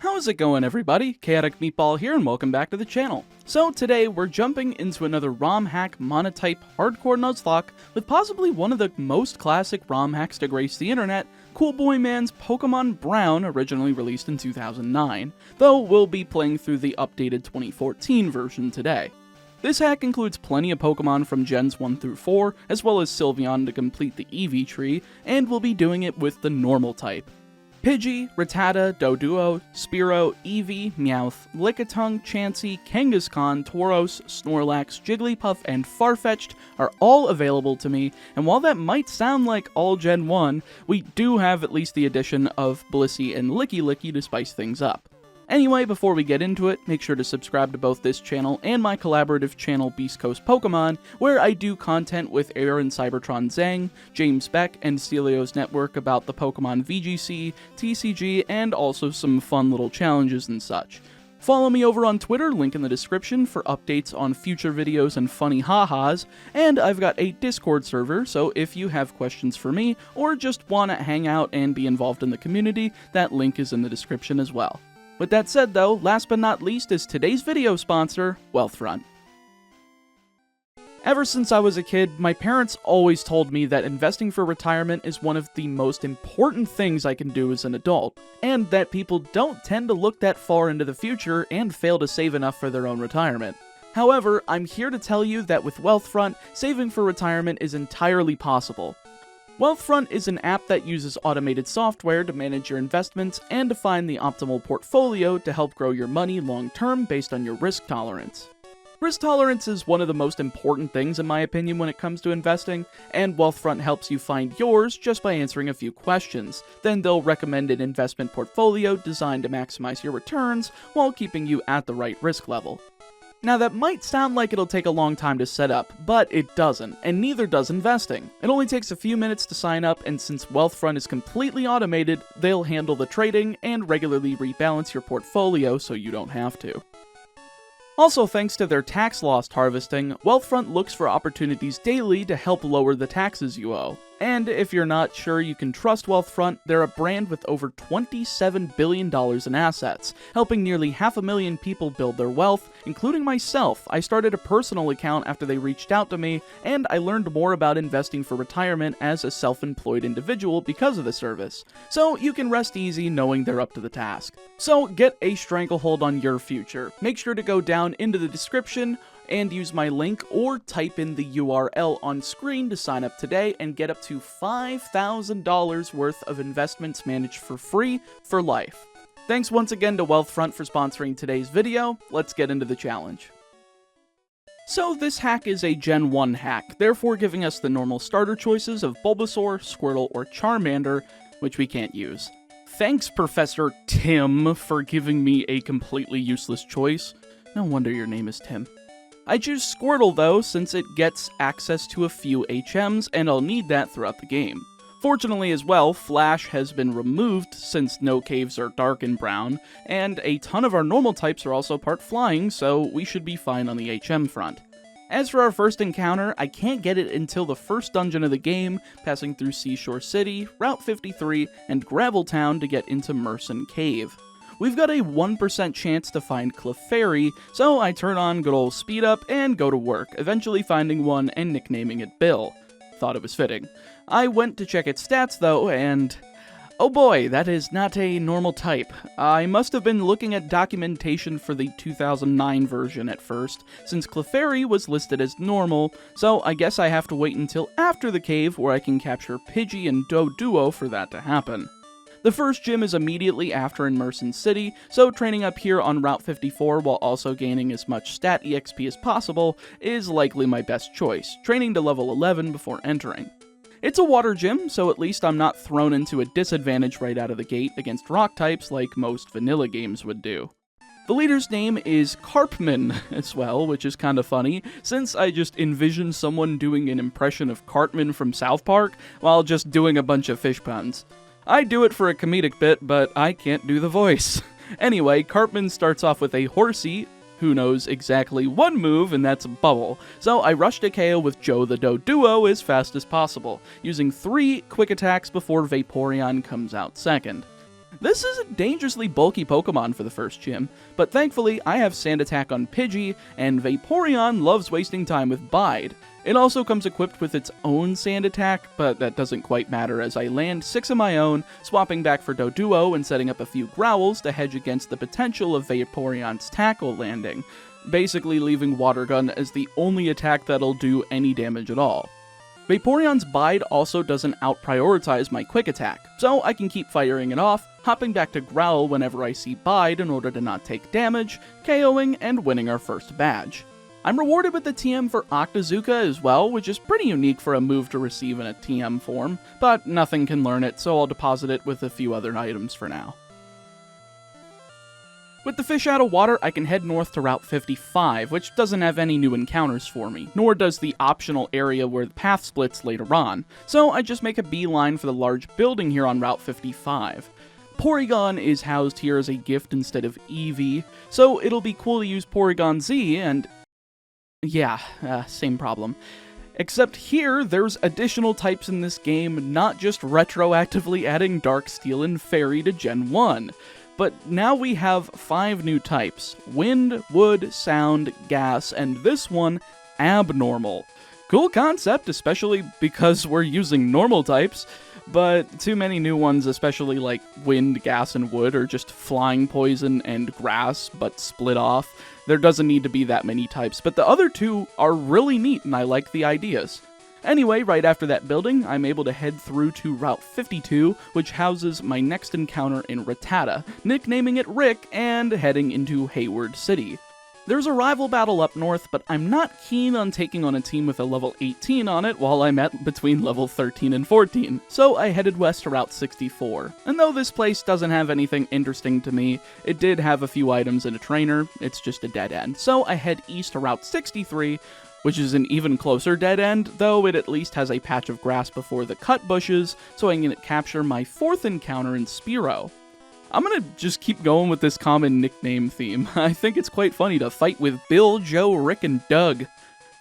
How's it going, everybody? ChaoticMeatball here, and welcome back to the channel. So today, we're jumping into another ROM hack Type Hardcore Nuzlocke with possibly one of the most classic ROM hacks to grace the internet, Cool Boy Man's Pokemon Brown, originally released in 2009, though we'll be playing through the updated 2014 version today. This hack includes plenty of Pokemon from Gens 1 through 4, as well as Sylveon to complete the EV tree, and we'll be doing it with the normal type. Pidgey, Rattata, Doduo, Spearow, Eevee, Meowth, Lickitung, Chansey, Kangaskhan, Tauros, Snorlax, Jigglypuff, and Farfetch'd are all available to me, and while that might sound like all Gen 1, we do have at least the addition of Blissey and Licky to spice things up. Anyway, before we get into it, make sure to subscribe to both this channel and my collaborative channel Beast Coast Pokemon, where I do content with Aaron Cybertron Zhang, James Beck, and Celio's network about the Pokemon VGC, TCG, and also some fun little challenges and such. Follow me over on Twitter, link in the description, for updates on future videos and funny ha-has, and I've got a Discord server, so if you have questions for me, or just want to hang out and be involved in the community, that link is in the description as well. With that said though, last but not least is today's video sponsor, Wealthfront. Ever since I was a kid, my parents always told me that investing for retirement is one of the most important things I can do as an adult, and that people don't tend to look that far into the future and fail to save enough for their own retirement. However, I'm here to tell you that with Wealthfront, saving for retirement is entirely possible. Wealthfront is an app that uses automated software to manage your investments and to find the optimal portfolio to help grow your money long-term based on your risk tolerance. Risk tolerance is one of the most important things in my opinion when it comes to investing, and Wealthfront helps you find yours just by answering a few questions. Then they'll recommend an investment portfolio designed to maximize your returns while keeping you at the right risk level. Now that might sound like it'll take a long time to set up, but it doesn't, and neither does investing. It only takes a few minutes to sign up, and since Wealthfront is completely automated, they'll handle the trading and regularly rebalance your portfolio so you don't have to. Also, thanks to their tax loss harvesting, Wealthfront looks for opportunities daily to help lower the taxes you owe. And if you're not sure you can trust Wealthfront, they're a brand with over $27 billion in assets, helping nearly 500,000 people build their wealth, including myself. I started a personal account after they reached out to me, and I learned more about investing for retirement as a self-employed individual because of the service. So you can rest easy knowing they're up to the task. So get a stranglehold on your future. Make sure to go down into the description and use my link or type in the URL on screen to sign up today and get up to $5,000 worth of investments managed for free for life. Thanks once again to Wealthfront for sponsoring today's video. Let's get into the challenge. So this hack is a Gen 1 hack, therefore giving us the normal starter choices of Bulbasaur, Squirtle, or Charmander, which we can't use. Thanks, Professor Tim, for giving me a completely useless choice. No wonder your name is Tim. I choose Squirtle though, since it gets access to a few HMs, and I'll need that throughout the game. Fortunately as well, Flash has been removed since no caves are dark in Brown, and a ton of our normal types are also part flying, so we should be fine on the HM front. As for our first encounter, I can't get it until the first dungeon of the game, passing through Seashore City, Route 53, and Gravel Town to get into Merson Cave. We've got a 1% chance to find Clefairy, so I turn on good old speed up and go to work, eventually finding one and nicknaming it Bill. Thought it was fitting. I went to check its stats though, and oh boy, that is not a normal type. I must have been looking at documentation for the 2009 version at first, since Clefairy was listed as normal, so I guess I have to wait until after the cave where I can capture Pidgey and Doduo for that to happen. The first gym is immediately after in Merson City, so training up here on Route 54 while also gaining as much stat EXP as possible is likely my best choice, training to level 11 before entering. It's a water gym, so at least I'm not thrown into a disadvantage right out of the gate against rock types like most vanilla games would do. The leader's name is Cartman as well, which is kinda funny, since I just envision someone doing an impression of Cartman from South Park while just doing a bunch of fish puns. I do it for a comedic bit, but I can't do the voice. Anyway, Cartman starts off with a Horsey, who knows exactly one move, and that's a Bubble, so I rush to KO with Joe the Doduo as fast as possible, using 3 quick attacks before Vaporeon comes out second. This is a dangerously bulky Pokemon for the first gym, but thankfully I have Sand Attack on Pidgey, and Vaporeon loves wasting time with Bide. It also comes equipped with its own Sand Attack, but that doesn't quite matter as I land 6 of my own, swapping back for Doduo and setting up a few Growls to hedge against the potential of Vaporeon's Tackle landing, basically leaving Water Gun as the only attack that'll do any damage at all. Vaporeon's Bide also doesn't out-prioritize my Quick Attack, so I can keep firing it off, hopping back to Growl whenever I see Bide in order to not take damage, KOing, and winning our first badge. I'm rewarded with the TM for Octazooka as well, which is pretty unique for a move to receive in a TM form, but nothing can learn it, so I'll deposit it with a few other items for now. With the fish out of water, I can head north to Route 55, which doesn't have any new encounters for me, nor does the optional area where the path splits later on, so I just make a beeline for the large building here on Route 55. Porygon is housed here as a gift instead of Eevee, so it'll be cool to use Porygon Z, and yeah, same problem. Except here, there's additional types in this game, not just retroactively adding Darksteel and Fairy to Gen 1. But now we have 5 new types: Wind, Wood, Sound, Gas, and this one, Abnormal. Cool concept, especially because we're using normal types, but too many new ones, especially like Wind, Gas, and Wood, are just Flying Poison and Grass, but split off. There doesn't need to be that many types, but the other 2 are really neat and I like the ideas. Anyway, right after that building, I'm able to head through to Route 52, which houses my next encounter in Rattata, nicknaming it Rick, and heading into Hayward City. There's a rival battle up north, but I'm not keen on taking on a team with a level 18 on it while I'm at between level 13 and 14, so I headed west to Route 64. And though this place doesn't have anything interesting to me, it did have a few items and a trainer. It's just a dead end, so I head east to Route 63, which is an even closer dead end, though it at least has a patch of grass before the cut bushes, so I can capture my 4th encounter in Spearow. I'm gonna just keep going with this common nickname theme. I think it's quite funny to fight with Bill, Joe, Rick, and Doug.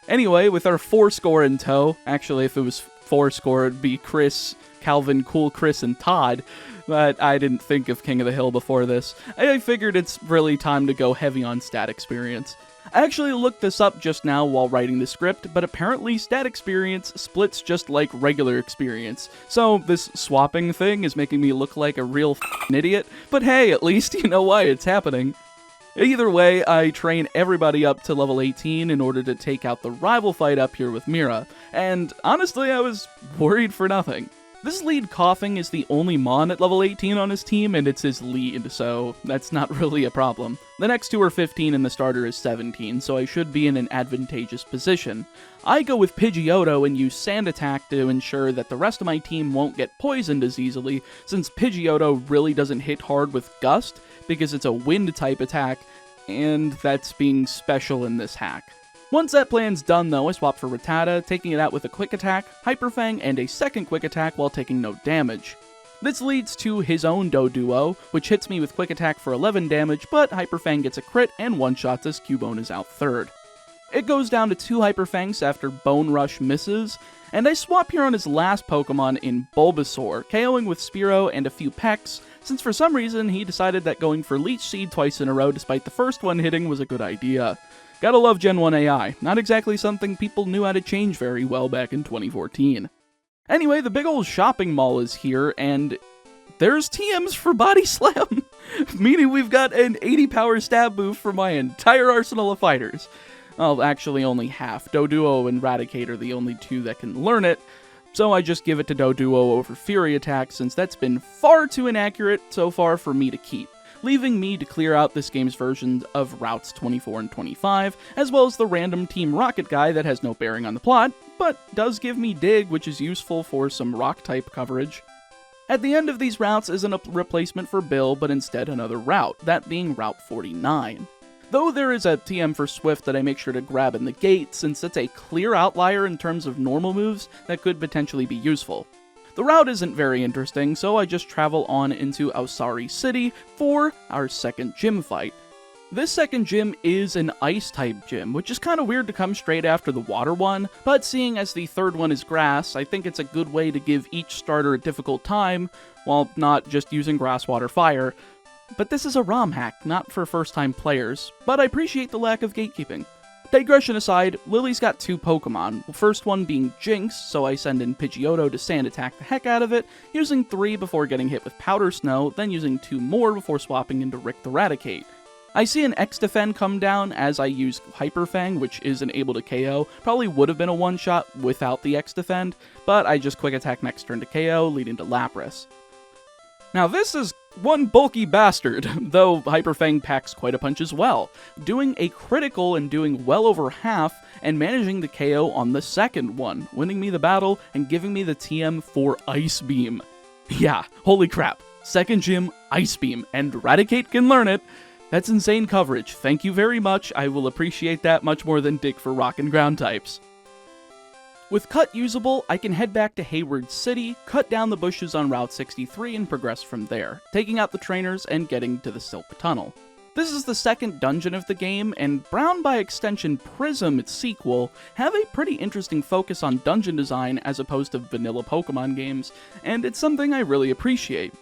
Anyway, with our 4 score in tow, actually if it was 4 score it'd be Chris, Calvin, Cool Chris, and Todd, but I didn't think of King of the Hill before this. I figured it's really time to go heavy on stat experience. I actually looked this up just now while writing the script, but apparently stat experience splits just like regular experience. So this swapping thing is making me look like a real f***ing idiot, but hey, at least you know why it's happening. Either way, I train everybody up to level 18 in order to take out the rival fight up here with Mira, and honestly I was worried for nothing. This lead Coughing is the only Mon at level 18 on his team, and it's his lead, so that's not really a problem. The next 2 are 15 and the starter is 17, so I should be in an advantageous position. I go with Pidgeotto and use Sand Attack to ensure that the rest of my team won't get poisoned as easily, since Pidgeotto really doesn't hit hard with Gust, because it's a Wind type attack, and that's being special in this hack. Once that plan's done though, I swap for Rattata, taking it out with a Quick Attack, Hyper Fang, and a second Quick Attack while taking no damage. This leads to his own Doduo, which hits me with Quick Attack for 11 damage, but Hyper Fang gets a crit and one-shots as Cubone is out third. It goes down to 2 Hyper Fangs after Bone Rush misses, and I swap here on his last Pokemon in Bulbasaur, KOing with Spearow and a few pecks, since for some reason he decided that going for Leech Seed twice in a row despite the first one hitting was a good idea. Gotta love Gen 1 AI, not exactly something people knew how to change very well back in 2014. Anyway, the big old shopping mall is here, and there's TMs for Body Slam, meaning we've got an 80 power stab move for my entire arsenal of fighters. Well, actually only half. Doduo and Raticate are the only 2 that can learn it, so I just give it to Doduo over Fury Attack since that's been far too inaccurate so far for me to keep, leaving me to clear out this game's version of Routes 24 and 25, as well as the random Team Rocket guy that has no bearing on the plot, but does give me Dig, which is useful for some Rock-type coverage. At the end of these routes isn't a replacement for Bill, but instead another route, that being Route 49. Though there is a TM for Swift that I make sure to grab in the gate, since it's a clear outlier in terms of normal moves that could potentially be useful. The route isn't very interesting, so I just travel on into Ausari City for our second gym fight. This second gym is an Ice-type gym, which is kind of weird to come straight after the Water one, but seeing as the third one is Grass, I think it's a good way to give each starter a difficult time, while not just using Grass, Water, Fire. But this is a ROM hack, not for first-time players, but I appreciate the lack of gatekeeping. Digression aside, Lily's got 2 Pokemon, the first one being Jinx, so I send in Pidgeotto to sand attack the heck out of it, using 3 before getting hit with Powder Snow, then using 2 more before swapping into Rick the Raticate. I see an X-Defend come down as I use Hyper Fang, which isn't able to KO. Probably would have been a one-shot without the X-Defend, but I just quick attack next turn to KO, leading to Lapras. Now this is one bulky bastard, though Hyper Fang packs quite a punch as well, doing a critical and doing well over half, and managing the KO on the second one, winning me the battle and giving me the TM for Ice Beam. Yeah, holy crap, second gym, Ice Beam, and Raticate can learn it. That's insane coverage, thank you very much, I will appreciate that much more than Dick for Rock and Ground types. With Cut usable, I can head back to Hayward City, cut down the bushes on Route 63 and progress from there, taking out the trainers and getting to the Silk Tunnel. This is the second dungeon of the game, and Brown by extension Prism, its sequel, have a pretty interesting focus on dungeon design as opposed to vanilla Pokemon games, and it's something I really appreciate.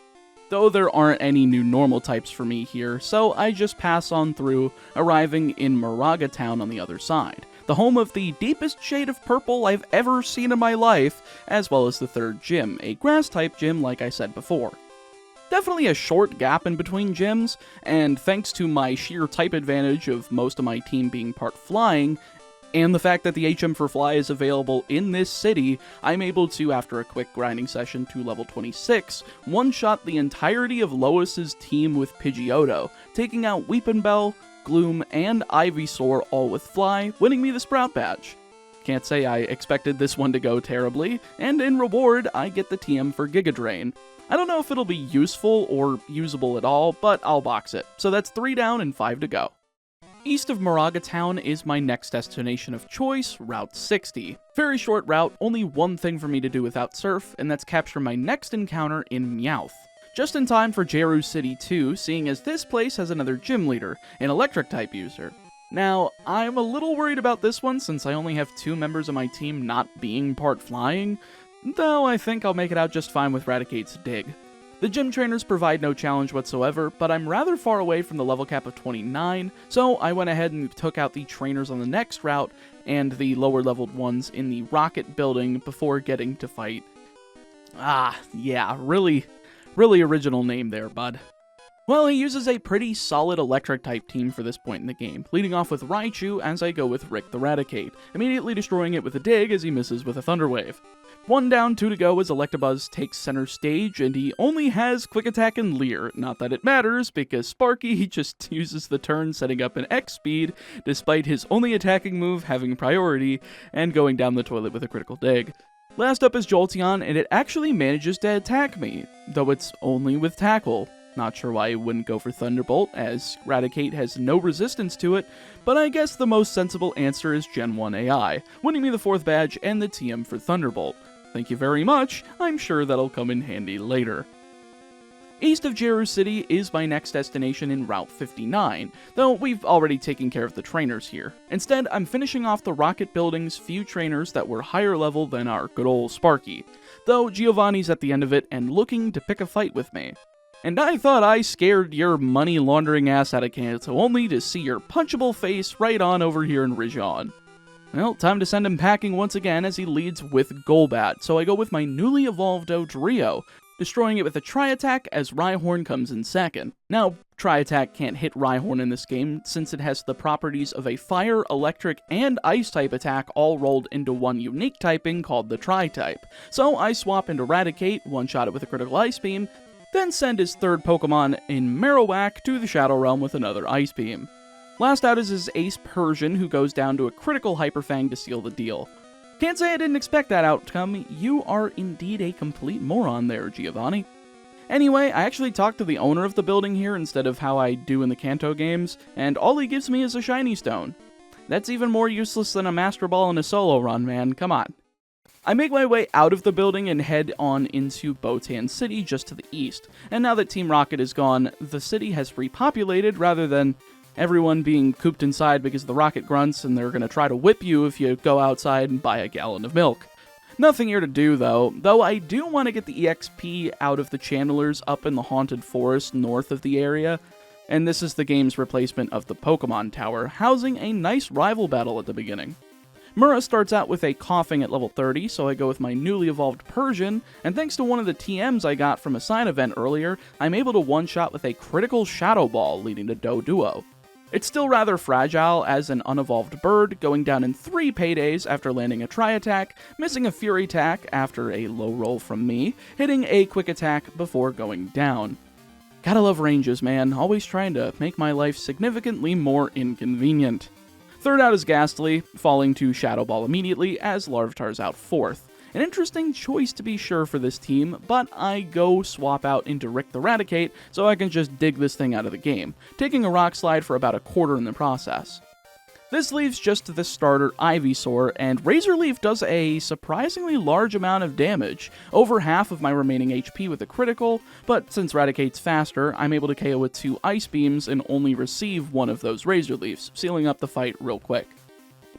Though there aren't any new normal types for me here, so I just pass on through, arriving in Moraga Town on the other side, the home of the deepest shade of purple I've ever seen in my life, as well as the third gym, a Grass-type gym like I said before. Definitely a short gap in between gyms, and thanks to my sheer type advantage of most of my team being part flying, and the fact that the HM for Fly is available in this city, I'm able to, after a quick grinding session to level 26, one-shot the entirety of Lois's team with Pidgeotto, taking out Weepinbell, Gloom, and Ivysaur all with Fly, winning me the Sprout Badge. Can't say I expected this one to go terribly, and in reward, I get the TM for Giga Drain. I don't know if it'll be useful or usable at all, but I'll box it. So that's 3 down and 5 to go. East of Moraga Town is my next destination of choice, Route 60. Very short route, only one thing for me to do without Surf, and that's capture my next encounter in Meowth. Just in time for Jeru City 2, seeing as this place has another gym leader, an Electric-type user. Now, I'm a little worried about this one since I only have 2 members of my team not being part flying, though I think I'll make it out just fine with Raticate's Dig. The gym trainers provide no challenge whatsoever, but I'm rather far away from the level cap of 29, so I went ahead and took out the trainers on the next route and the lower leveled ones in the Rocket building before getting to fight. Yeah, really original name there, bud. Well, he uses a pretty solid Electric-type team for this point in the game, leading off with Raichu as I go with Rick the Raticate, immediately destroying it with a Dig as he misses with a Thunder Wave. 1 down, 2 to go as Electabuzz takes center stage, and he only has Quick Attack and Leer. Not that it matters, because Sparky just uses the turn setting up an X speed, despite his only attacking move having priority, and going down the toilet with a critical Dig. Last up is Jolteon, and it actually manages to attack me, though it's only with Tackle. Not sure why it wouldn't go for Thunderbolt, as Raticate has no resistance to it, but I guess the most sensible answer is Gen 1 AI, winning me the 4th badge and the TM for Thunderbolt. Thank you very much, I'm sure that'll come in handy later. East of Jeru City is my next destination in Route 59, though we've already taken care of the trainers here. Instead, I'm finishing off the Rocket Building's few trainers that were higher level than our good old Sparky, though Giovanni's at the end of it and looking to pick a fight with me. And I thought I scared your money laundering ass out of Kanto only to see your punchable face right on over here in Rejean. Well, time to send him packing once again as he leads with Golbat, so I go with my newly evolved Dodrio, destroying it with a Tri-Attack as Rhyhorn comes in second. Now, Tri-Attack can't hit Rhyhorn in this game since it has the properties of a Fire, Electric, and Ice-type attack all rolled into one unique typing called the Tri-type. So I swap into Raticate, one-shot it with a critical Ice Beam, then send his third Pokemon in Marowak to the Shadow Realm with another Ice Beam. Last out is his Ace Persian, who goes down to a critical Hyper Fang to seal the deal. Can't say I didn't expect that outcome. You are indeed a complete moron there, Giovanni. Anyway, I actually talked to the owner of the building here instead of how I do in the Kanto games, and all he gives me is a Shiny Stone. That's even more useless than a Master Ball in a solo run, man, come on. I make my way out of the building and head on into Botan City just to the east, and now that Team Rocket is gone, the city has repopulated rather than, everyone being cooped inside because of the rocket grunts, and they're going to try to whip you if you go outside and buy a gallon of milk. Nothing here to do, though I do want to get the EXP out of the channelers up in the haunted forest north of the area, and this is the game's replacement of the Pokemon Tower, housing a nice rival battle at the beginning. Mura starts out with a coughing at level 30, so I go with my newly evolved Persian, and thanks to one of the TMs I got from a sign event earlier, I'm able to one-shot with a critical Shadow Ball, leading to Doduo. It's still rather fragile as an unevolved bird, going down in 3 paydays after landing a Tri-Attack, missing a Fury Attack after a low roll from me, hitting a Quick Attack before going down. Gotta love ranges, man, always trying to make my life significantly more inconvenient. Third out is Ghastly, falling to Shadow Ball immediately as Larvitar's out 4th. An interesting choice to be sure for this team, but I go swap out into Rick the Raticate so I can just dig this thing out of the game, taking a Rock Slide for about a quarter in the process. This leaves just the starter Ivysaur, and Razor Leaf does a surprisingly large amount of damage, over half of my remaining HP with a critical, but since Raticate's faster, I'm able to KO with 2 Ice Beams and only receive one of those Razor Leafs, sealing up the fight real quick.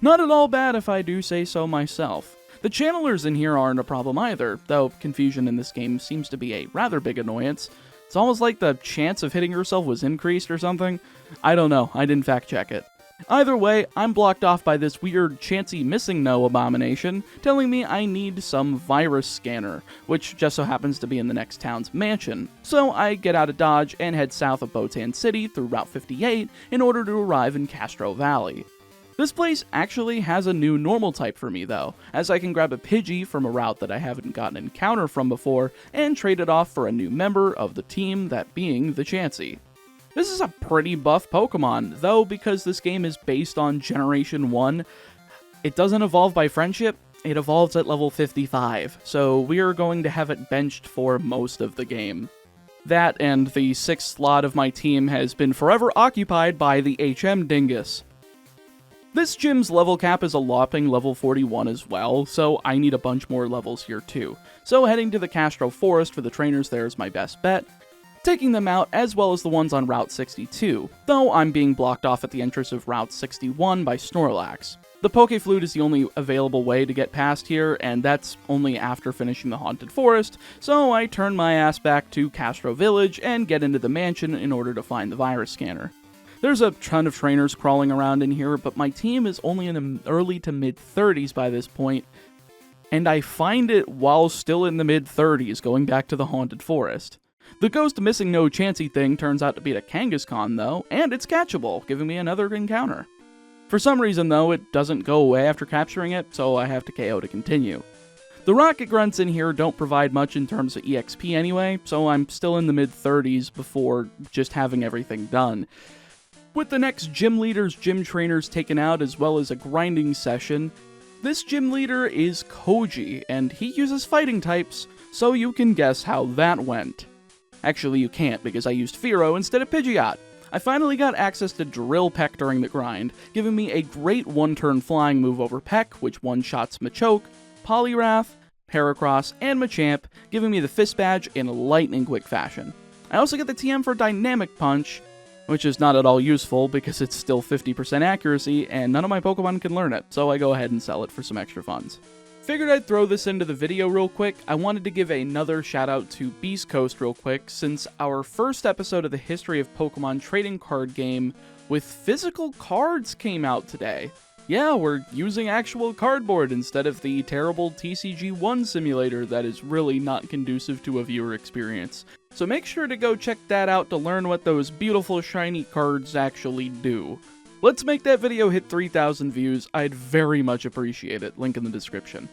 Not at all bad if I do say so myself. The channelers in here aren't a problem either, though confusion in this game seems to be a rather big annoyance. It's almost like the chance of hitting yourself was increased or something. I don't know, I didn't fact check it. Either way, I'm blocked off by this weird Chansey Missing No abomination, telling me I need some virus scanner, which just so happens to be in the next town's mansion. So I get out of Dodge and head south of Botan City through Route 58 in order to arrive in Castro Valley. This place actually has a new normal type for me though, as I can grab a Pidgey from a route that I haven't gotten an encounter from before, and trade it off for a new member of the team, that being the Chansey. This is a pretty buff Pokemon, though because this game is based on Generation 1, it doesn't evolve by friendship, it evolves at level 55, so we are going to have it benched for most of the game. That and the 6th slot of my team has been forever occupied by the HM Dingus. This gym's level cap is a whopping level 41 as well, so I need a bunch more levels here too. So heading to the Castro Forest for the trainers there is my best bet, taking them out as well as the ones on Route 62, though I'm being blocked off at the entrance of Route 61 by Snorlax. The Pokeflute is the only available way to get past here, and that's only after finishing the Haunted Forest, so I turn my ass back to Castro Village and get into the mansion in order to find the virus scanner. There's a ton of trainers crawling around in here, but my team is only in the early to mid-30s by this point, and I find it while still in the mid-30s going back to the Haunted Forest. The Ghost Missing No Chansey thing turns out to be a Kangaskhan though, and it's catchable, giving me another encounter. For some reason though, it doesn't go away after capturing it, so I have to KO to continue. The Rocket Grunts in here don't provide much in terms of EXP anyway, so I'm still in the mid-30s before just having everything done. With the next gym leader's gym trainers taken out as well as a grinding session, this gym leader is Koji, and he uses fighting types, so you can guess how that went. Actually, you can't, because I used Fearow instead of Pidgeot. I finally got access to Drill Peck during the grind, giving me a great one-turn flying move over Peck, which one-shots Machoke, Poliwrath, Heracross, and Machamp, giving me the Fist Badge in lightning-quick fashion. I also get the TM for Dynamic Punch, which is not at all useful because it's still 50% accuracy, and none of my Pokemon can learn it, so I go ahead and sell it for some extra funds. Figured I'd throw this into the video real quick. I wanted to give another shout out to Beast Coast real quick, since our first episode of the History of Pokemon trading card game with physical cards came out today. Yeah, we're using actual cardboard instead of the terrible TCG1 simulator that is really not conducive to a viewer experience. So make sure to go check that out to learn what those beautiful shiny cards actually do. Let's make that video hit 3,000 views, I'd very much appreciate it, link in the description.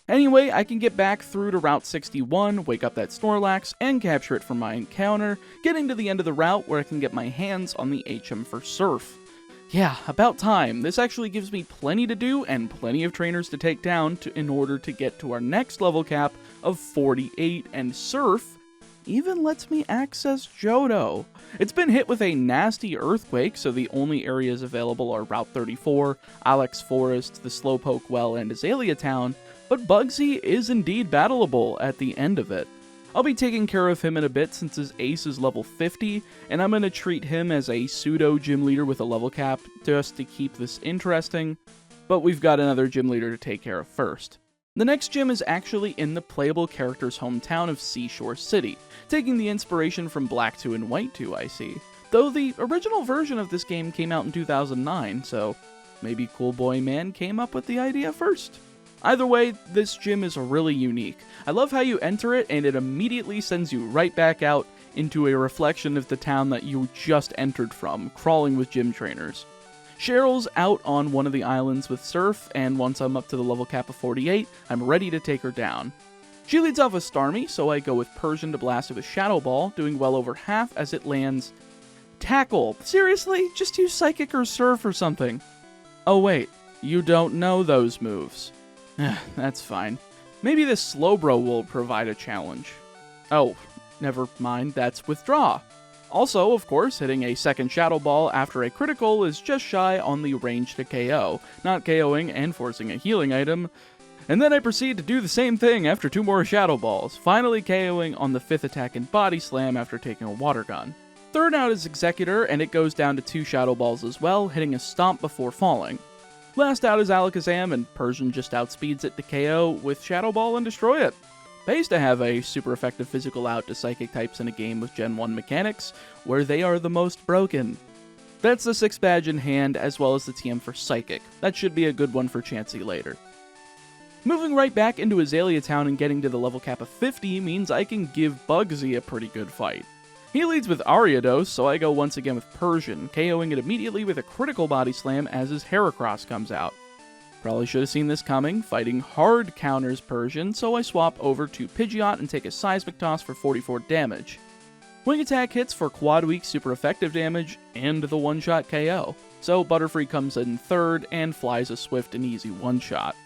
Anyway, I can get back through to Route 61, wake up that Snorlax, and capture it for my encounter, getting to the end of the route where I can get my hands on the HM for Surf. Yeah, about time. This actually gives me plenty to do and plenty of trainers to take down in order to get to our next level cap of 48, and Surf even lets me access Johto. It's been hit with a nasty earthquake, so the only areas available are Route 34, Alex Forest, the Slowpoke Well, and Azalea Town, but Bugsy is indeed battleable at the end of it. I'll be taking care of him in a bit since his ace is level 50, and I'm going to treat him as a pseudo gym leader with a level cap just to keep this interesting, but we've got another gym leader to take care of first. The next gym is actually in the playable character's hometown of Seashore City, taking the inspiration from Black 2 and White 2, I see. Though the original version of this game came out in 2009, so maybe Cool Boy Man came up with the idea first. Either way, this gym is really unique. I love how you enter it and it immediately sends you right back out into a reflection of the town that you just entered from, crawling with gym trainers. Cheryl's out on one of the islands with Surf, and once I'm up to the level cap of 48, I'm ready to take her down. She leads off with Starmie, so I go with Persian to blast it with Shadow Ball, doing well over half as it lands. Tackle! Seriously? Just use Psychic or Surf or something. Oh wait, you don't know those moves. That's fine. Maybe this Slowbro will provide a challenge. Oh, never mind, that's Withdraw. Also, of course, hitting a second Shadow Ball after a critical is just shy on the range to KO, not KOing and forcing a healing item. And then I proceed to do the same thing after 2 more Shadow Balls, finally KOing on the 5th attack in Body Slam after taking a Water Gun. Third out is Executor, and it goes down to 2 Shadow Balls as well, hitting a Stomp before falling. Last out is Alakazam, and Persian just outspeeds it to KO with Shadow Ball and destroy it. Pays to have a super effective physical out to Psychic types in a game with Gen 1 mechanics, where they are the most broken. That's the 6 badge in hand, as well as the TM for Psychic. That should be a good one for Chansey later. Moving right back into Azalea Town and getting to the level cap of 50 means I can give Bugsy a pretty good fight. He leads with Ariados, so I go once again with Persian, KOing it immediately with a critical body slam as his Heracross comes out. Probably should have seen this coming, fighting hard counters Persian, so I swap over to Pidgeot and take a Seismic Toss for 44 damage. Wing Attack hits for quad weak super effective damage and the one-shot KO, so Butterfree comes in third and flies a swift and easy one-shot.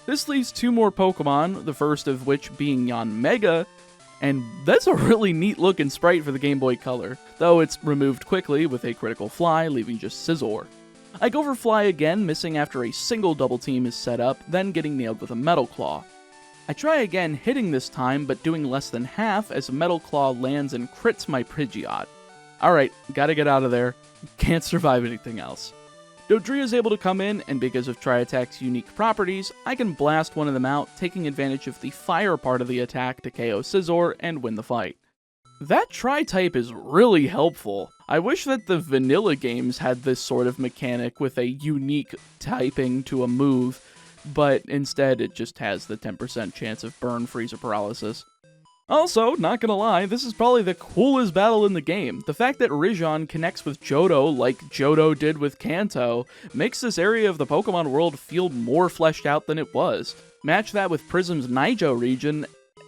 This leaves 2 more Pokemon, the first of which being Yanmega, and that's a really neat looking sprite for the Game Boy Color, though it's removed quickly with a critical fly, leaving just Scizor. I go for Fly again, missing after a single double team is set up, then getting nailed with a Metal Claw. I try again, hitting this time, but doing less than half as a Metal Claw lands and crits my Pidgeot. Alright, gotta get out of there. Can't survive anything else. Dodria is able to come in, and because of Tri-Attack's unique properties, I can blast one of them out, taking advantage of the fire part of the attack to KO Scizor and win the fight. That Tri-type is really helpful. I wish that the vanilla games had this sort of mechanic with a unique typing to a move, but instead it just has the 10% chance of burn, freeze, or paralysis. Also, not gonna lie, this is probably the coolest battle in the game. The fact that Rejean connects with Johto like Johto did with Kanto makes this area of the Pokemon world feel more fleshed out than it was. Match that with Prism's Naijo region,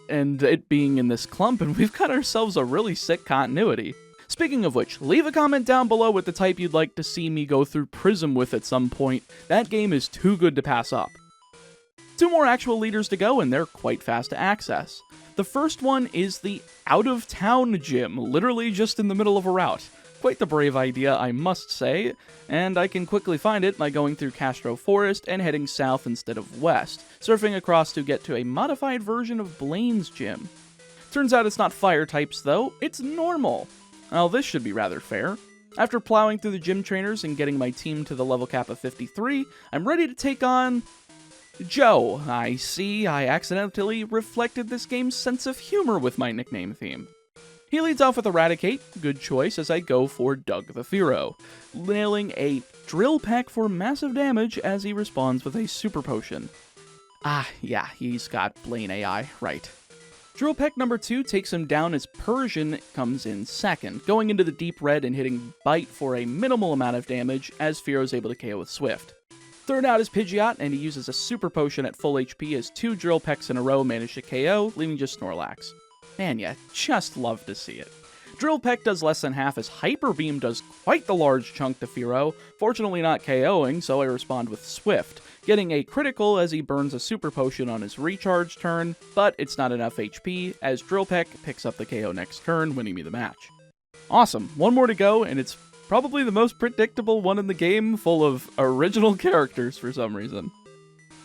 and it being in this clump, and we've got ourselves a really sick continuity. Speaking of which, leave a comment down below with the type you'd like to see me go through Prism with at some point. That game is too good to pass up. 2 more actual leaders to go, and they're quite fast to access. The first one is the out-of-town gym, literally just in the middle of a route. Quite the brave idea, I must say, and I can quickly find it by going through Castro Forest and heading south instead of west, surfing across to get to a modified version of Blaine's gym. Turns out it's not fire types though, it's normal. Well, this should be rather fair. After plowing through the gym trainers and getting my team to the level cap of 53, I'm ready to take on Joe. I see I accidentally reflected this game's sense of humor with my nickname theme. He leads off with Eradicate, good choice as I go for Doug the Furo, nailing a Drill Peck for massive damage as he responds with a Super Potion. Yeah, he's got Blaine AI, right. Drill Peck number 2 takes him down as Persian comes in second, going into the deep red and hitting Bite for a minimal amount of damage as Firo's able to KO with Swift. Third out is Pidgeot, and he uses a Super Potion at full HP as 2 Drill Pecks in a row manage to KO, leaving just Snorlax. Man, you just love to see it. Drill Peck does less than half as Hyper Beam does quite the large chunk to Firo, fortunately not KOing, so I respond with Swift, getting a critical as he burns a Super Potion on his recharge turn, but it's not enough HP as Drill Peck picks up the KO next turn, winning me the match. Awesome, 1 more to go, and it's probably the most predictable one in the game, full of original characters for some reason.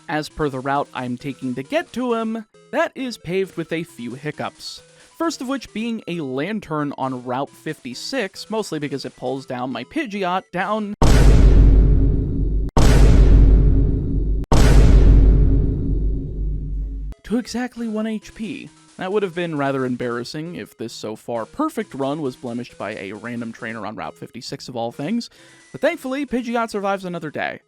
As per the route I'm taking to get to him, that is paved with a few hiccups. First of which being a lantern on Route 56, mostly because it pulls down my Pidgeot down to exactly 1 HP. That would have been rather embarrassing if this so far perfect run was blemished by a random trainer on Route 56 of all things, but thankfully Pidgeot survives another day.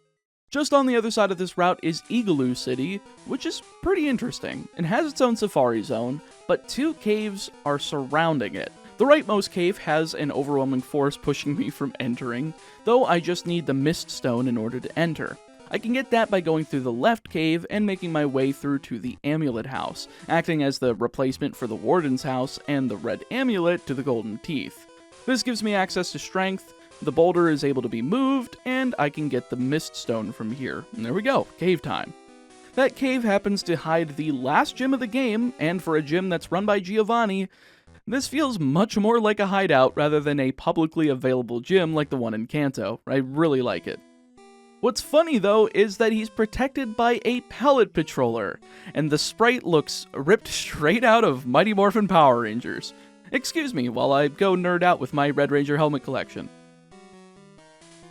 Just on the other side of this route is Igloo City, which is pretty interesting. It has its own safari zone, but 2 caves are surrounding it. The rightmost cave has an overwhelming force pushing me from entering, though I just need the Mist Stone in order to enter. I can get that by going through the left cave and making my way through to the Amulet House, acting as the replacement for the Warden's House and the Red Amulet to the Golden Teeth. This gives me access to strength, the boulder is able to be moved, and I can get the Mist Stone from here. And there we go, cave time. That cave happens to hide the last gym of the game, and for a gym that's run by Giovanni, this feels much more like a hideout rather than a publicly available gym like the one in Kanto. I really like it. What's funny though is that he's protected by a pallet patroller, and the sprite looks ripped straight out of Mighty Morphin Power Rangers. Excuse me while I go nerd out with my Red Ranger helmet collection.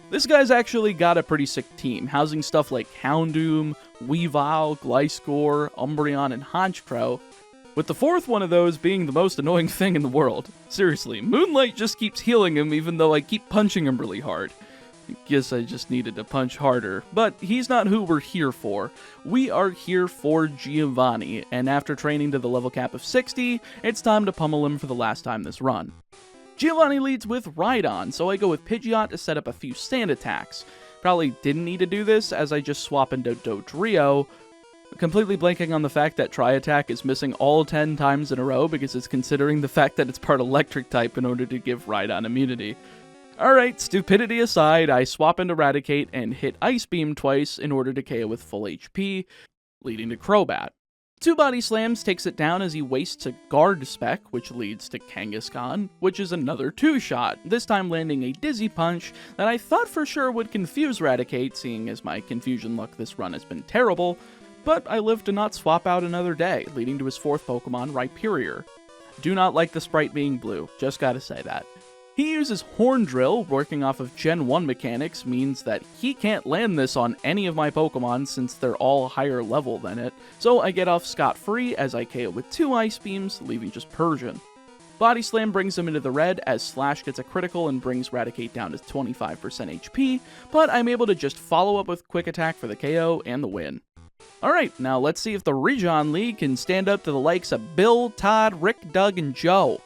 This guy's actually got a pretty sick team, housing stuff like Houndoom, Weavile, Gliscor, Umbreon, and Honchkrow, with the 4th one of those being the most annoying thing in the world. Seriously, Moonlight just keeps healing him even though I keep punching him really hard. I guess I just needed to punch harder, but he's not who we're here for. We are here for Giovanni, and after training to the level cap of 60, it's time to pummel him for the last time this run. Giovanni leads with Rhydon, so I go with Pidgeot to set up a few stand attacks. Probably didn't need to do this, as I just swap into Dodrio, completely blanking on the fact that Tri-Attack is missing all 10 times in a row because it's considering the fact that it's part Electric type in order to give Rhydon immunity. Alright, stupidity aside, I swap into Raticate and hit Ice Beam twice in order to KO with full HP, leading to Crobat. 2 Body Slams takes it down as he wastes a Guard Spec, which leads to Kangaskhan, which is another 2-shot, this time landing a Dizzy Punch that I thought for sure would confuse Raticate, seeing as my confusion luck this run has been terrible, but I live to not swap out another day, leading to his 4th Pokemon, Rhyperior. Do not like the sprite being blue, just gotta say that. He uses Horn Drill, working off of Gen 1 mechanics means that he can't land this on any of my Pokemon since they're all higher level than it, so I get off scot-free as I KO with 2 Ice Beams, leaving just Persian. Body Slam brings him into the red as Slash gets a critical and brings Raticate down to 25% HP, but I'm able to just follow up with Quick Attack for the KO and the win. Alright, now let's see if the Rejean League can stand up to the likes of Bill, Todd, Rick, Doug, and Joe.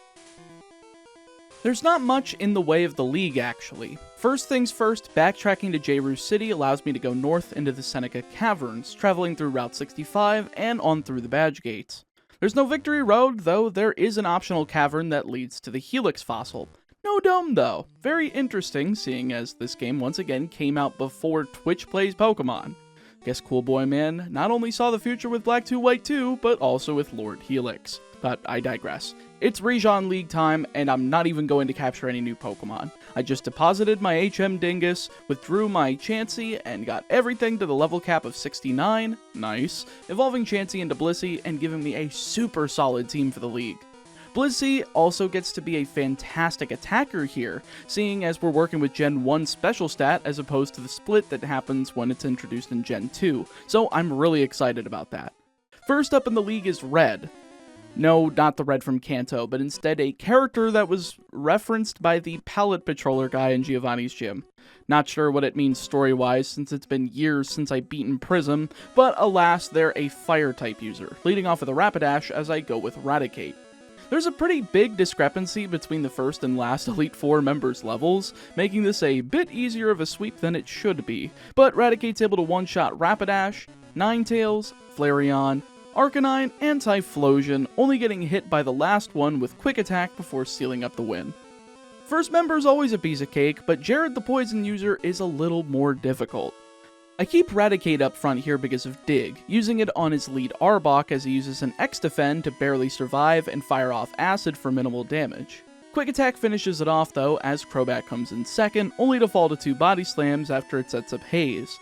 There's not much in the way of the league, actually. First things first, backtracking to J-Roo City allows me to go north into the Seneca Caverns, traveling through Route 65 and on through the Badge Gates. There's no Victory Road, though there is an optional cavern that leads to the Helix fossil. No dome, though. Very interesting, seeing as this game once again came out before Twitch plays Pokemon. Guess Cool Boy Man not only saw the future with Black 2 White 2, but also with Lord Helix. But I digress. It's Rejean League time, and I'm not even going to capture any new Pokemon. I just deposited my HM Dingus, withdrew my Chansey, and got everything to the level cap of 69, nice, evolving Chansey into Blissey, and giving me a super solid team for the league. Blissey also gets to be a fantastic attacker here, seeing as we're working with Gen 1 special stat as opposed to the split that happens when it's introduced in Gen 2, so I'm really excited about that. First up in the league is Red. No, not the Red from Kanto, but instead a character that was referenced by the Pallet Patroller guy in Giovanni's gym. Not sure what it means story-wise since it's been years since I beaten Prism, but alas, they're a Fire-type user, leading off with a Rapidash as I go with Raticate. There's a pretty big discrepancy between the first and last Elite Four members' levels, making this a bit easier of a sweep than it should be, but Raticate's able to one-shot Rapidash, Ninetales, Flareon, Arcanine, and Typhlosion, only getting hit by the last one with Quick Attack before sealing up the win. First member's always a piece of cake, but Jared the Poison user is a little more difficult. I keep Raticate up front here because of Dig, using it on his lead Arbok as he uses an X-Defend to barely survive and fire off Acid for minimal damage. Quick Attack finishes it off though, as Crobat comes in second, only to fall to 2 Body Slams after it sets up Haze.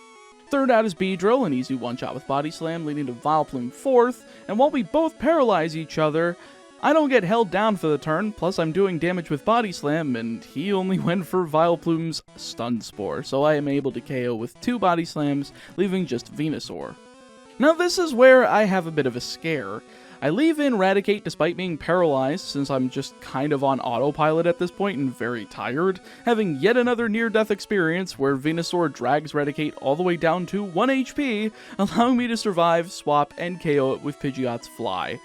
Third out is Beedrill, an easy one-shot with Body Slam, leading to Vileplume fourth, and while we both paralyze each other, I don't get held down for the turn, plus I'm doing damage with Body Slam, and he only went for Vileplume's Stun Spore, so I am able to KO with 2 Body Slams, leaving just Venusaur. Now this is where I have a bit of a scare. I leave in Raticate despite being paralyzed, since I'm just kind of on autopilot at this point and very tired, having yet another near-death experience where Venusaur drags Raticate all the way down to 1 HP, allowing me to survive, swap, and KO it with Pidgeot's Fly.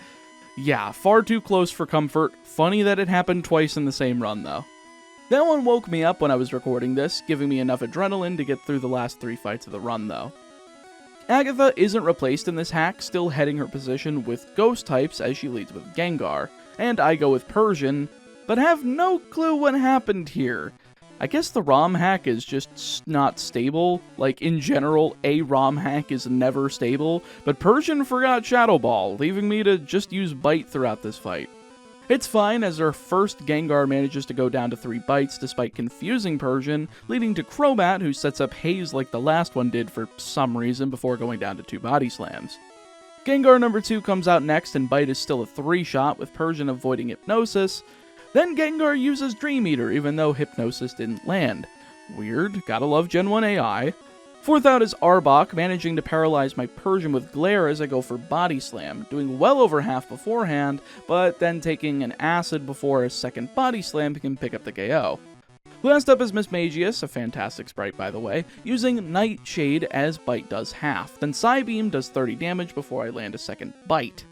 Yeah, far too close for comfort. Funny that it happened twice in the same run though. That one woke me up when I was recording this, giving me enough adrenaline to get through the last 3 fights of the run though. Agatha isn't replaced in this hack, still heading her position with Ghost types as she leads with Gengar, and I go with Persian, but have no clue what happened here. I guess the ROM hack is just not stable. Like, in general, a ROM hack is never stable, but Persian forgot Shadow Ball, leaving me to just use Bite throughout this fight. It's fine, as our first Gengar manages to go down to 3 bites despite confusing Persian, leading to Crobat, who sets up Haze like the last one did for some reason before going down to 2 Body Slams. Gengar number 2 comes out next, and Bite is still a 3-shot, with Persian avoiding Hypnosis. Then Gengar uses Dream Eater, even though Hypnosis didn't land. Weird, gotta love Gen 1 AI. Fourth out is Arbok, managing to paralyze my Persian with Glare as I go for Body Slam, doing well over half beforehand, but then taking an Acid before a second Body Slam can pick up the KO. Last up is Mismagius, a fantastic sprite by the way, using Nightshade as Bite does half, then Psybeam does 30 damage before I land a second Bite,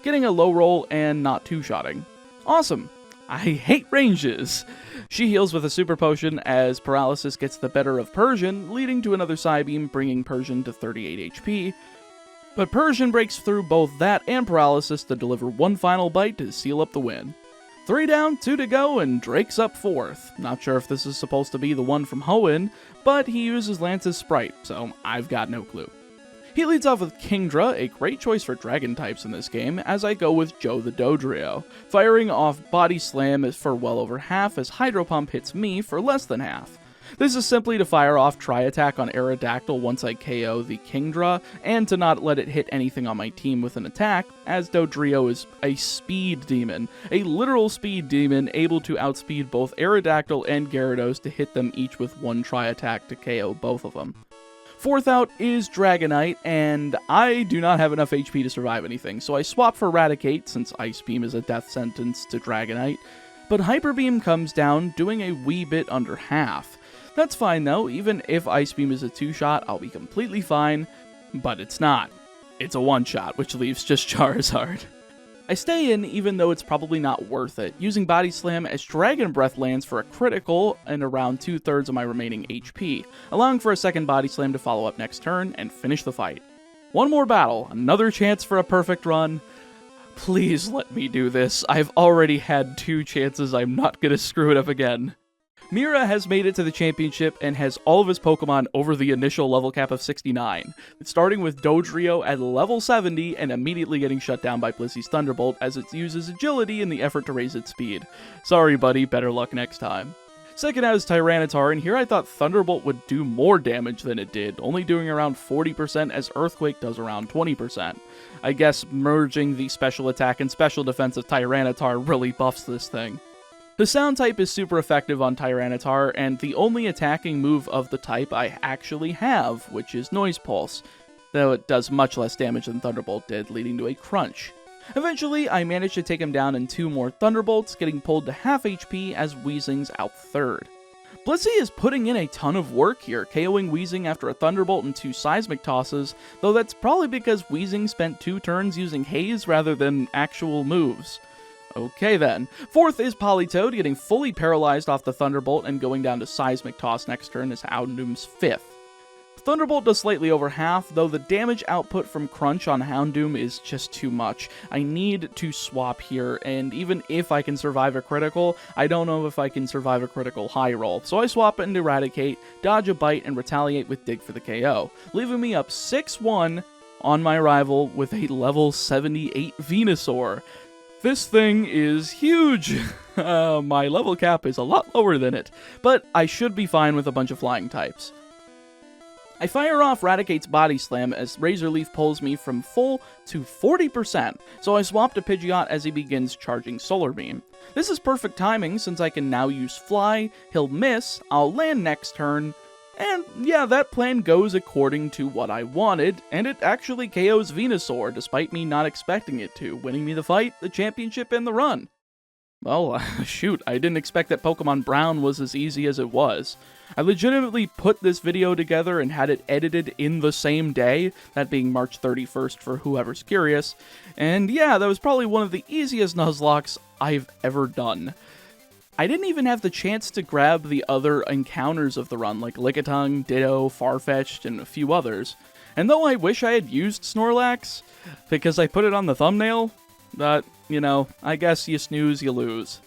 getting a low roll and not 2-shotting. Awesome! I hate ranges! She heals with a Super Potion as Paralysis gets the better of Persian, leading to another Psybeam, bringing Persian to 38 HP. But Persian breaks through both that and Paralysis to deliver one final bite to seal up the win. 3 down, 2 to go, and Drake's up 4th. Not sure if this is supposed to be the one from Hoenn, but he uses Lance's Sprite, so I've got no clue. He leads off with Kingdra, a great choice for Dragon types in this game, as I go with Joe the Dodrio, firing off Body Slam for well over half as Hydro Pump hits me for less than half. This is simply to fire off Tri-Attack on Aerodactyl once I KO the Kingdra, and to not let it hit anything on my team with an attack, as Dodrio is a speed demon, a literal speed demon able to outspeed both Aerodactyl and Gyarados to hit them each with one Tri-Attack to KO both of them. Fourth out is Dragonite, and I do not have enough HP to survive anything, so I swap for Raticate since Ice Beam is a death sentence to Dragonite, but Hyper Beam comes down, doing a wee bit under half. That's fine though, even if Ice Beam is a 2-shot, I'll be completely fine, but it's not. It's a 1-shot, which leaves just Charizard. I stay in even though it's probably not worth it, using Body Slam as Dragon Breath lands for a critical and around 2/3 of my remaining HP, allowing for a second Body Slam to follow up next turn and finish the fight. One more battle, another chance for a perfect run. Please let me do this. I've already had 2 chances, I'm not gonna screw it up again. Mira has made it to the championship and has all of his Pokemon over the initial level cap of 69, starting with Dodrio at level 70 and immediately getting shut down by Blissey's Thunderbolt as it uses agility in the effort to raise its speed. Sorry buddy, better luck next time. Second out is Tyranitar, and here I thought Thunderbolt would do more damage than it did, only doing around 40% as Earthquake does around 20%. I guess merging the special attack and special defense of Tyranitar really buffs this thing. The Sound type is super effective on Tyranitar, and the only attacking move of the type I actually have, which is Noise Pulse, though it does much less damage than Thunderbolt did, leading to a Crunch. Eventually, I managed to take him down in 2 more Thunderbolts, getting pulled to half HP as Weezing's out 3rd. Blissey is putting in a ton of work here, KOing Weezing after a Thunderbolt and 2 Seismic Tosses, though that's probably because Weezing spent 2 turns using Haze rather than actual moves. Okay then. Fourth is Politoed, getting fully paralyzed off the Thunderbolt and going down to Seismic Toss next turn as Houndoom's 5th. Thunderbolt does slightly over half, though the damage output from Crunch on Houndoom is just too much. I need to swap here, and even if I can survive a critical, I don't know if I can survive a critical high roll, so I swap it into Eradicate, dodge a Bite, and retaliate with Dig for the KO, leaving me up 6-1 on my rival with a level 78 Venusaur. This thing is huge! My level cap is a lot lower than it, but I should be fine with a bunch of flying types. I fire off Raticate's Body Slam as Razor Leaf pulls me from full to 40%, so I swap to Pidgeot as he begins charging Solar Beam. This is perfect timing since I can now use Fly, he'll miss, I'll land next turn, and yeah, that plan goes according to what I wanted, and it actually KOs Venusaur despite me not expecting it to, winning me the fight, the championship, and the run. Well, shoot, I didn't expect that Pokemon Brown was as easy as it was. I legitimately put this video together and had it edited in the same day, that being March 31st for whoever's curious, and yeah, that was probably one of the easiest Nuzlockes I've ever done. I didn't even have the chance to grab the other encounters of the run, like Lickitung, Ditto, Farfetch'd, and a few others, and though I wish I had used Snorlax, because I put it on the thumbnail, you know, I guess you snooze, you lose.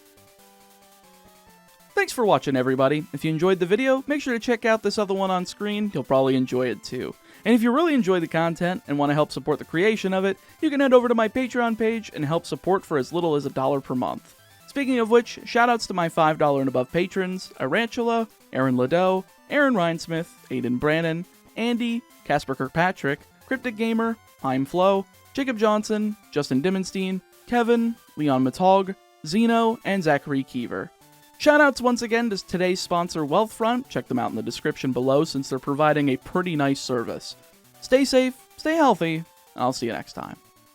Thanks for watching, everybody. If you enjoyed the video, make sure to check out this other one on screen. You'll probably enjoy it too. And if you really enjoy the content and want to help support the creation of it, you can head over to my Patreon page and help support for as little as $1 per month. Speaking of which, shoutouts to my $5 and above patrons, Arantula, Aaron Ladeau, Aaron Rhinesmith, Aiden Brannon, Andy, Casper Kirkpatrick, Cryptic Gamer, Heim Flo, Jacob Johnson, Justin Dimmenstein, Kevin, Leon Matog, Zeno, and Zachary Keever. Shoutouts once again to today's sponsor, Wealthfront. Check them out in the description below since they're providing a pretty nice service. Stay safe, stay healthy, and I'll see you next time.